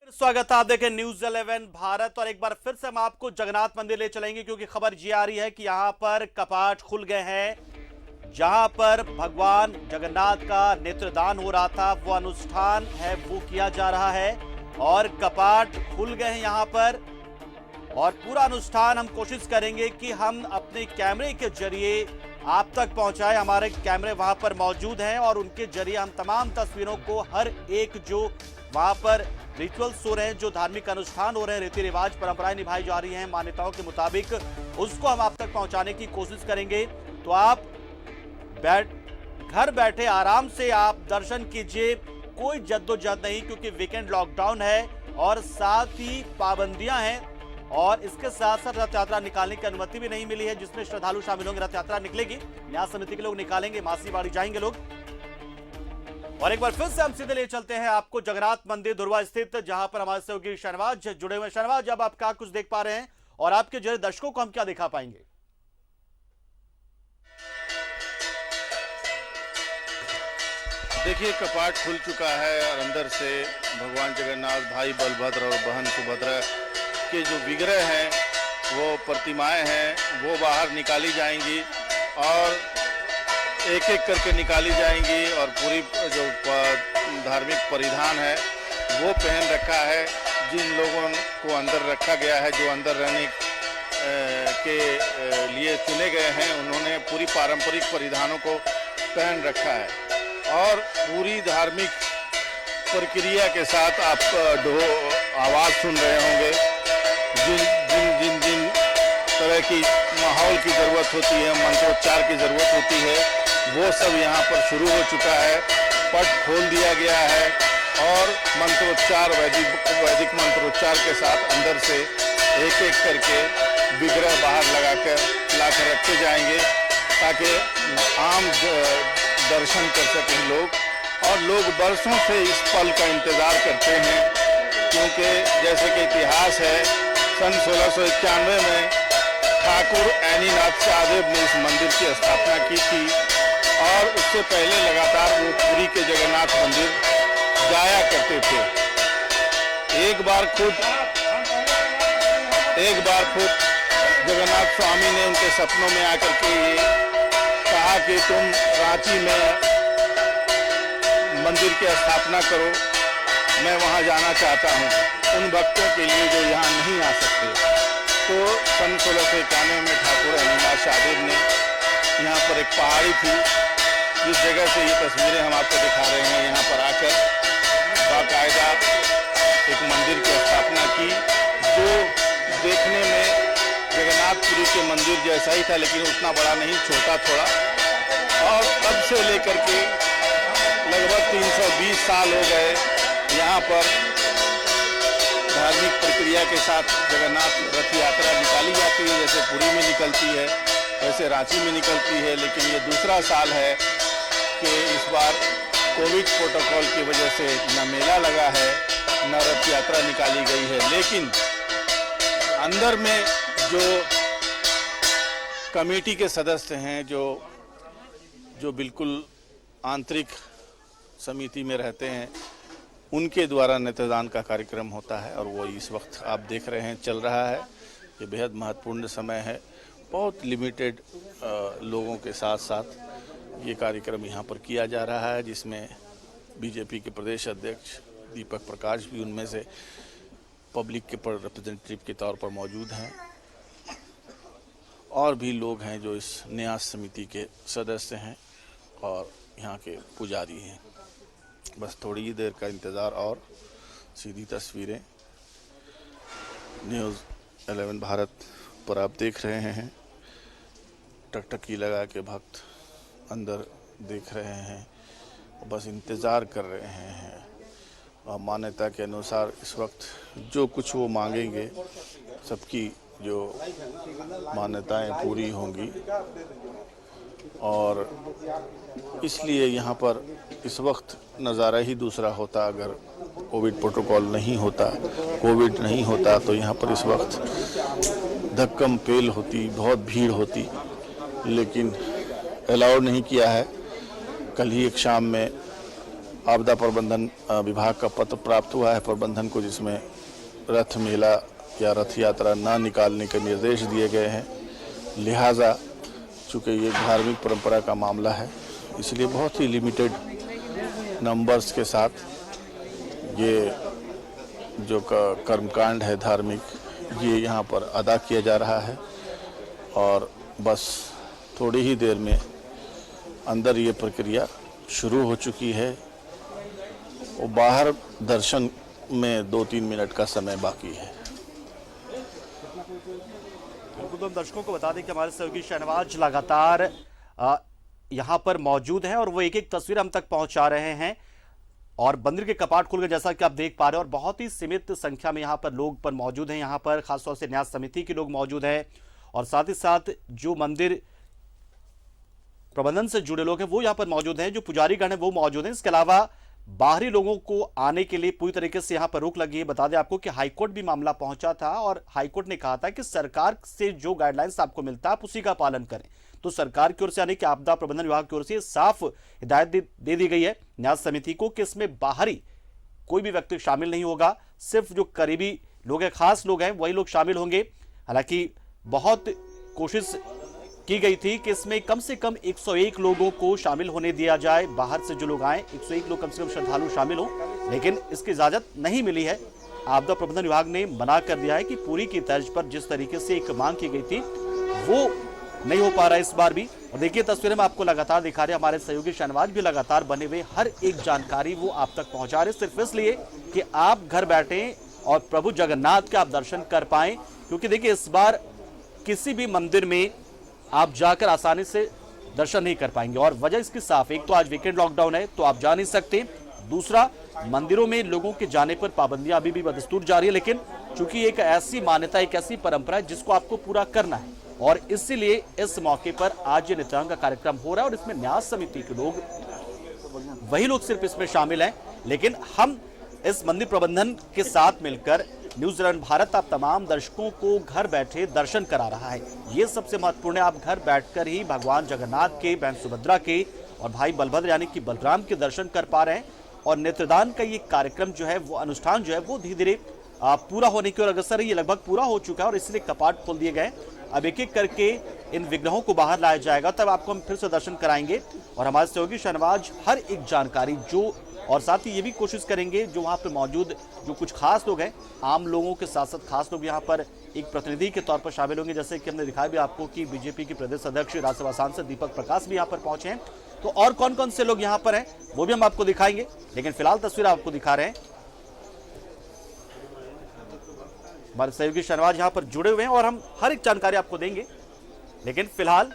स्वागत है, आप देखें न्यूज 11 भारत। और एक बार फिर से हम आपको जगन्नाथ मंदिर ले चलेंगे क्योंकि खबर ये आ रही है कि यहां पर कपाट खुल गए हैं। जहां पर भगवान जगन्नाथ का नेत्रदान हो रहा था, वो अनुष्ठान है वो किया जा रहा है और कपाट खुल गए हैं यहां पर। और पूरा अनुष्ठान हम कोशिश करेंगे कि हम अपने कैमरे के जरिए आप तक पहुंचाएं। हमारे कैमरे वहां पर मौजूद हैं और उनके जरिए हम तमाम तस्वीरों को, हर एक जो वहां पर रिचुअल्स हो रहे हैं, जो धार्मिक अनुष्ठान हो रहे हैं, रीति रिवाज परंपराएं निभाई जा रही हैं मान्यताओं के मुताबिक, उसको हम आप तक पहुंचाने की कोशिश करेंगे। तो आप घर बैठे आराम से आप दर्शन कीजिए, कोई जद्दोजहद नहीं, क्योंकि वीकेंड लॉकडाउन है और साथ ही पाबंदियां हैं। और इसके साथ साथ रथ यात्रा निकालने की अनुमति भी नहीं मिली है, जिसमें श्रद्धालु शामिल होंगे। रथ यात्रा निकलेगी, न्यास समिति के लोग निकालेंगे, मासी बाड़ी जाएंगे लोग। और एक बार फिर से हम सीधे ले चलते हैं आपको जगन्नाथ मंदिर धुरवा स्थित, जहां पर हमारे सहयोगी शहनवाज जुड़े हुए। शहनवाज, अब आप क्या कुछ देख पा रहे हैं और आपके जरिए दर्शकों को हम क्या दिखा पाएंगे? देखिए, कपाट खुल चुका है और अंदर से भगवान जगन्नाथ, भाई बलभद्र और बहन सुभद्रा के जो विग्रह हैं, वो प्रतिमाएं हैं, वो बाहर निकाली जाएंगी और एक एक करके निकाली जाएंगी। और पूरी जो धार्मिक परिधान है वो पहन रखा है। जिन लोगों को अंदर रखा गया है, जो अंदर रहने के लिए चुने गए हैं, उन्होंने पूरी पारंपरिक परिधानों को पहन रखा है और पूरी धार्मिक प्रक्रिया के साथ आप आवाज़ सुन रहे होंगे। जिन तरह की माहौल की ज़रूरत होती है, मंत्रोच्चार की ज़रूरत होती है, वो सब यहाँ पर शुरू हो चुका है। पट खोल दिया गया है और मंत्रोच्चार, वैदिक मंत्रोच्चार के साथ अंदर से एक एक करके विग्रह बाहर लाकर रखे जाएंगे, ताकि आम दर्शन कर सकें लोग। और लोग बरसों से इस पल का इंतज़ार करते हैं, क्योंकि जैसे कि इतिहास है, सन 1691 में ठाकुर ऐनीनाथ शाहदेव ने इस मंदिर की स्थापना की थी और उससे पहले लगातार वो पुरी के जगन्नाथ मंदिर जाया करते थे। एक बार खुद जगन्नाथ स्वामी ने उनके सपनों में आकर के ये कहा कि तुम रांची में मंदिर की स्थापना करो, मैं वहाँ जाना चाहता हूँ उन भक्तों के लिए जो यहाँ नहीं आ सकते। तो सन 1691 में ठाकुर ऐनीनाथ शाहदेव ने यहाँ पर एक पहाड़ी थी, जिस जगह से ये तस्वीरें हम आपको दिखा रहे हैं, यहाँ पर आकर बाकायदा एक मंदिर की स्थापना की, जो देखने में जगन्नाथपुरी के मंदिर जैसा ही था, लेकिन उतना बड़ा नहीं, छोटा थोड़ा। और तब से लेकर के लगभग 320 साल हो गए यहाँ पर धार्मिक प्रक्रिया के साथ जगन्नाथ रथ यात्रा निकाली जाती है। जैसे पुरी में निकलती है, वैसे रांची में निकलती है, लेकिन ये दूसरा साल है कि इस बार कोविड प्रोटोकॉल की वजह से न मेला लगा है, न रथ यात्रा निकाली गई है। लेकिन अंदर में जो कमेटी के सदस्य हैं, जो बिल्कुल आंतरिक समिति में रहते हैं, उनके द्वारा नेत्रदान का कार्यक्रम होता है और वो इस वक्त आप देख रहे हैं चल रहा है। ये बेहद महत्वपूर्ण समय है। बहुत लिमिटेड लोगों के साथ साथ ये कार्यक्रम यहाँ पर किया जा रहा है, जिसमें बीजेपी के प्रदेश अध्यक्ष दीपक प्रकाश भी उनमें से पब्लिक के रिप्रेजेंटेटिव के तौर पर मौजूद हैं। और भी लोग हैं जो इस न्यास समिति के सदस्य हैं और यहाँ के पुजारी हैं। बस थोड़ी ही देर का इंतज़ार और सीधी तस्वीरें न्यूज़ 11 भारत पर आप देख रहे हैं। टकटकी लगा के भक्त अंदर देख रहे हैं, बस इंतज़ार कर रहे हैं। और मान्यता के अनुसार इस वक्त जो कुछ वो मांगेंगे, सबकी जो मान्यताएं पूरी होंगी। और इसलिए यहाँ पर इस वक्त नज़ारा ही दूसरा होता। अगर कोविड प्रोटोकॉल नहीं होता, कोविड नहीं होता, तो यहाँ पर इस वक्त धक्कम पेल होती, बहुत भीड़ होती, लेकिन अलाउ नहीं किया है। कल ही एक शाम में आपदा प्रबंधन विभाग का पत्र प्राप्त हुआ है प्रबंधन को, जिसमें रथ मेला या रथ यात्रा न निकालने के निर्देश दिए गए हैं। लिहाजा चूँकि ये धार्मिक परंपरा का मामला है, इसलिए बहुत ही लिमिटेड नंबर्स के साथ ये जो कर्मकांड है धार्मिक, ये यहाँ पर अदा किया जा रहा है। और बस थोड़ी ही देर में अंदर ये प्रक्रिया शुरू हो चुकी है और बाहर दर्शन में 2-3 मिनट का समय बाकी है। तो हम दर्शकों को बता दें कि हमारे सहयोगी शहनवाज लगातार यहाँ पर मौजूद हैं और वो एक एक तस्वीर हम तक पहुंचा रहे हैं। और मंदिर के कपाट खुल गए जैसा कि आप देख पा रहे हैं और बहुत ही सीमित संख्या में यहाँ पर लोग पर मौजूद हैं। यहाँ पर खासतौर से न्यास समिति के लोग मौजूद हैं और साथ ही साथ जो मंदिर प्रबंधन से जुड़े लोग हैं वो यहाँ पर मौजूद हैं, जो पुजारीगण हैं वो मौजूद हैं। इसके अलावा बाहरी लोगों को आने के लिए पूरी तरीके से यहाँ पर रोक लगी है। बता दें आपको कि हाईकोर्ट भी मामला पहुंचा था और हाईकोर्ट ने कहा था कि सरकार से जो गाइडलाइंस आपको मिलता है आप उसी का पालन करें। तो सरकार की ओर से यानी कि आपदा प्रबंधन विभाग की ओर से साफ हिदायत दे दी गई है न्यास समिति को कि इसमें बाहरी कोई भी व्यक्ति शामिल नहीं होगा, सिर्फ जो करीबी लोग हैं, खास लोग हैं, वही लोग शामिल होंगे। हालांकि बहुत कोशिश की गई थी कि इसमें कम से कम 101 लोगों को शामिल होने दिया जाए, बाहर से जो लोग आए 101 लोग कम से कम श्रद्धालु शामिल हो, लेकिन इसकी इजाजत नहीं मिली है। आपदा प्रबंधन विभाग ने मना कर दिया है कि पूरी की तर्ज पर जिस तरीके से एक मांग की गई थी वो नहीं हो पा रहा है इस बार भी। और देखिए तस्वीरें में आपको लगातार दिखा रहे हैं, हमारे सहयोगी शहनवाज भी लगातार बने हुए हर एक जानकारी वो आप तक पहुंचा रहे, सिर्फ इसलिए कि आप घर बैठे और प्रभु जगन्नाथ के आप दर्शन कर पाएं। क्योंकि देखिए इस बार किसी भी मंदिर में आप जाकर आसानी से दर्शन नहीं कर पाएंगे और वजह इसकी साफ, एक तो आज वीकेंड लॉकडाउन है तो आप जा नहीं सकते, दूसरा मंदिरों में लोगों के जाने पर पाबंदियां अभी भी बदस्तूर जारी है। लेकिन चूंकि एक ऐसी मान्यता, एक ऐसी परंपरा है जिसको आपको पूरा करना है और इसीलिए इस मौके पर आज ये नित्रांग का कार्यक्रम हो रहा है और इसमें न्यास समिति के लोग, वही लोग सिर्फ इसमें शामिल हैं। लेकिन हम इस मंदिर प्रबंधन के साथ मिलकर न्यूज 11 भारत आप तमाम दर्शकों को घर बैठे दर्शन करा रहा है। ये सबसे महत्वपूर्ण है, आप घर बैठकर ही भगवान जगन्नाथ के, बहन सुभद्रा के और भाई बलभद्र यानी कि बलराम के दर्शन कर पा रहे हैं। और नेत्रदान का ये कार्यक्रम जो है, वो अनुष्ठान जो है वो धीरे धीरे पूरा होने की ओर अग्रसर है। ये लगभग पूरा हो चुका है और इसलिए कपाट खोल दिए गए। अब एक एक करके इन विग्रहों को बाहर लाया जाएगा, तब आपको हम फिर से दर्शन कराएंगे और हमारे सहयोगी शहनवाज हर एक जानकारी जो, और साथ ही ये भी कोशिश करेंगे जो वहाँ पे मौजूद जो कुछ खास लोग हैं, आम लोगों के साथ साथ खास लोग यहाँ पर एक प्रतिनिधि के तौर पर शामिल होंगे। जैसे कि हमने दिखाया भी आपको कि बीजेपी के प्रदेश अध्यक्ष राज्यसभा सांसद दीपक प्रकाश भी यहाँ पर पहुंचे हैं। तो और कौन कौन से लोग यहाँ पर हैं वो भी हम आपको दिखाएंगे, लेकिन फिलहाल तस्वीर आपको दिखा रहे हैं। हमारे सहयोगी शहनवाज यहाँ पर जुड़े हुए हैं और हम हर एक जानकारी आपको देंगे, लेकिन फिलहाल